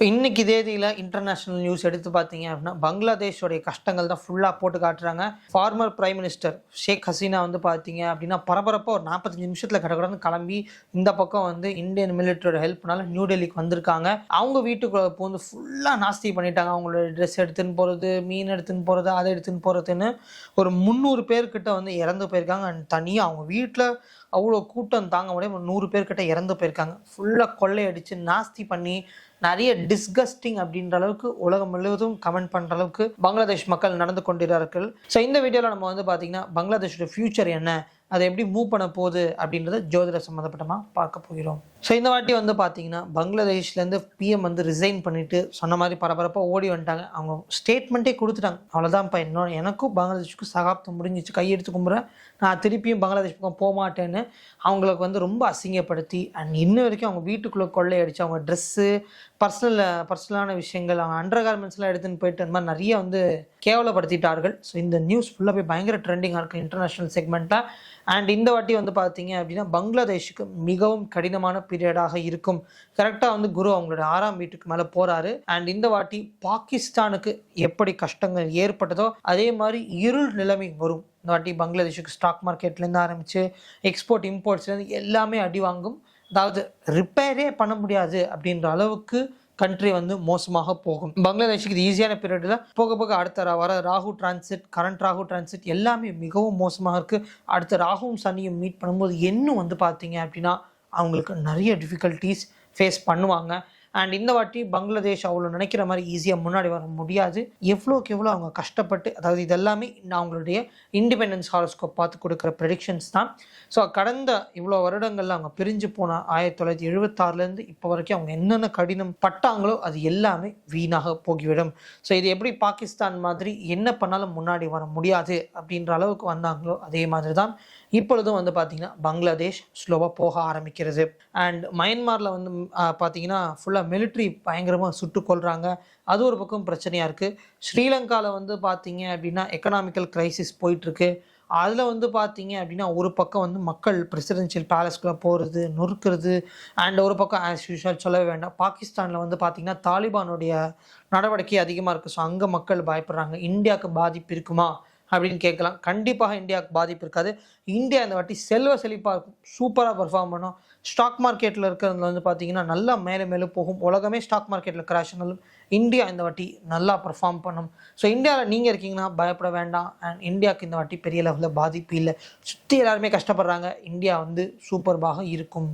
இன்னைக்கு தேதியில international news எடுத்து பார்த்தீங்க அப்படின்னா, பங்களாதேஷோடைய கஷ்டங்கள் தான் ஃபுல்லா போட்டு காட்டுறாங்க. Former prime minister Sheikh Hasina வந்து பார்த்தீங்க அப்படின்னா, பரபரப்பா ஒரு 45 நிமிஷத்துல கடகடன்னு கிளம்பி, இந்த பக்கம் வந்து இந்தியன் மிலிட்டரியோட ஹெல்ப்னால நியூ டெல்லிக்கு வந்திருக்காங்க. அவங்க வீட்டுக்குள்ள பூந்து ஃபுல்லா நாஸ்தி பண்ணிட்டாங்க. அவங்களோட ட்ரெஸ் எடுத்துன்னு போறது, மீன் எடுத்துன்னு போறது, அதை எடுத்துன்னு போறதுன்னு ஒரு 300 பேர்கிட்ட வந்து இறந்து போயிருக்காங்க. அண்ட் தனியா அவங்க வீட்ல அவ்வளோ கூட்டம் தாங்க முடியாம 100 பேர்கிட்ட இறந்து போயிருக்காங்க. ஃபுல்லா கொள்ளையடிச்சு நாஸ்தி பண்ணி நிறைய டிஸ்கஸ்டிங் அப்படின்ற அளவுக்கு உலகம் முழுவதும் கமெண்ட் பண்ற அளவுக்கு பங்களாதேஷ் மக்கள் நடந்து கொண்டிருக்கிறார்கள். ஸோ இந்த வீடியோவில் நம்ம வந்து பார்த்தீங்கன்னா பங்களாதேஷோட ஃபியூச்சர் என்ன, அதை எப்படி மூவ் பண்ண போகுது அப்படின்றத ஜோதிட சம்மந்தப்பட்டமாக பார்க்க போகிறோம். ஸோ இந்த வாட்டி வந்து பார்த்தீங்கன்னா பங்களாதேஷ்லேருந்து பிஎம் வந்து ரிசைன் பண்ணிட்டு சொன்ன மாதிரி பரபரப்பாக ஓடி வந்துட்டாங்க. அவங்க ஸ்டேட்மெண்ட்டே கொடுத்துட்டாங்க, அவ்வளோதான்ப்பா, இன்னும் எனக்கும் பங்களாதேஷுக்கும் சகாப்தம் முடிஞ்சிச்சு, கையெடுத்து கும்புறேன், நான் திருப்பியும் பங்களாதேஷ் பக்கம் போக மாட்டேன்னு அவங்களுக்கு வந்து ரொம்ப அசிங்கப்படுத்தி அண்ட் இன்ன வரைக்கும் அவங்க வீட்டுக்குள்ளே கொள்ளையடிச்சு அவங்க ட்ரெஸ்ஸு, பர்சனலான விஷயங்கள், அவங்க அண்டர் கார்மெண்ட்ஸ்லாம் எடுத்துன்னு போயிட்டு அந்த மாதிரி நிறைய வந்து கேவலப்படுத்திட்டார்கள். ஸோ இந்த நியூஸ் ஃபுல்லாக போய் பயங்கர ட்ரெண்டிங்காக இருக்குது இன்டர்நேஷ்னல் செக்மெண்ட்டில். அண்ட் இந்த வாட்டி வந்து பார்த்தீங்க அப்படின்னா பங்களாதேஷுக்கு மிகவும் கடினமான பீரியடாக இருக்கும். கரெக்டாக வந்து குரு அவங்களோட 6ஆம் வீட்டுக்கு மேலே போகிறாரு. அண்ட் இந்த வாட்டி பாகிஸ்தானுக்கு எப்படி கஷ்டங்கள் ஏற்பட்டதோ அதே மாதிரி இருள் நிலைமை வரும். இந்த வாட்டி பங்களாதேஷுக்கு ஸ்டாக் மார்க்கெட்லேருந்து ஆரம்பித்து எக்ஸ்போர்ட் இம்போர்ட்ஸ்லேருந்து எல்லாமே அடி வாங்கும். அதாவது ரிப்பேரே பண்ண முடியாது அப்படின்ற அளவுக்கு கண்ட்ரி வந்து மோசமாக போகும். பங்களாதேஷுக்கு இது ஈஸியான பீரியடில் போக போக அடுத்த வர Rahu transit, current Rahu transit எல்லாமே மிகவும் மோசமாக இருக்குது. அடுத்த ராகுவும் சனியும் மீட் பண்ணும்போது இன்னும் வந்து பார்த்தீங்க அப்படின்னா அவங்களுக்கு நிறைய டிஃபிகல்ட்டிஸ் ஃபேஸ் பண்ணுவாங்க. அண்ட் இந்த வாட்டி பங்களாதேஷ் அவ்வளோ நினைக்கிற மாதிரி ஈஸியாக முன்னாடி வர முடியாது. எவ்வளோக்கு எவ்வளோ அவங்க கஷ்டப்பட்டு, அதாவது இதெல்லாமே அவங்களுடைய இண்டிபெண்டன்ஸ் ஹாரோஸ்கோப் பார்த்து கொடுக்குற ப்ரெடிக்ஷன்ஸ் தான். ஸோ கடந்த இவ்வளோ வருடங்களில் அவங்க பிரிஞ்சு போன 1976லேருந்து இப்போ வரைக்கும் அவங்க என்னென்ன கடினம் பட்டாங்களோ அது எல்லாமே வீணாக போகிவிடும். ஸோ இது எப்படி பாகிஸ்தான் மாதிரி என்ன பண்ணாலும் முன்னாடி வர முடியாது அப்படின்ற அளவுக்கு வந்தாங்களோ அதே மாதிரி தான் இப்பொழுதும் வந்து பார்த்திங்கன்னா பங்களாதேஷ் ஸ்லோவாக போக ஆரம்பிக்கிறது. அண்ட் மயன்மாரில் வந்து பார்த்திங்கன்னா ஃபுல்லாக மிலிட்ரி பயங்கரமாக சுட்டு கொள்கிறாங்க. அது ஒரு பக்கம் பிரச்சனையாக இருக்குது. ஸ்ரீலங்காவில் வந்து பார்த்திங்க அப்படின்னா எக்கனாமிக்கல் க்ரைசிஸ் போயிட்டுருக்கு. அதில் வந்து பார்த்தீங்க அப்படின்னா ஒரு பக்கம் வந்து மக்கள் பிரசிடென்ஷியல் பேலஸ்குள்ளே போகிறது, நொறுக்கிறது. அண்ட் ஒரு பக்கம் ஆஸ் யூஷுவல் சொல்லவே வேண்டாம், பாகிஸ்தானில் வந்து பார்த்திங்கன்னா தாலிபானுடைய நடவடிக்கை அதிகமாக இருக்குது. ஸோ அங்கே மக்கள் பயப்படுறாங்க. இந்தியாவுக்கு பாதிப்பு இருக்குமா அப்படின்னு கேட்கலாம். கண்டிப்பாக இந்தியாவுக்கு பாதிப்பு இருக்காது. இந்தியா இந்த வாட்டி செல்வ செழிப்பாக இருக்கும், சூப்பராக பர்ஃபார்ம் பண்ணும். ஸ்டாக் மார்க்கெட்டில் இருக்கிறதுல வந்து பார்த்தீங்கன்னா நல்லா மேலே மேலே போகும். உலகமே ஸ்டாக் மார்க்கெட்டில் கிராஷ் ஆனாலும் இந்தியா இந்த வாட்டி நல்லா பர்ஃபார்ம் பண்ணும். ஸோ இந்தியாவில் நீங்கள் இருக்கீங்கன்னா பயப்பட வேண்டாம். அண்ட் இந்தியாவுக்கு இந்த வாட்டி பெரிய லெவலில் பாதிப்பு இல்லை. சுற்றி எல்லாருமே கஷ்டப்படுறாங்க, இந்தியா வந்து சூப்பர்பாக இருக்கும்.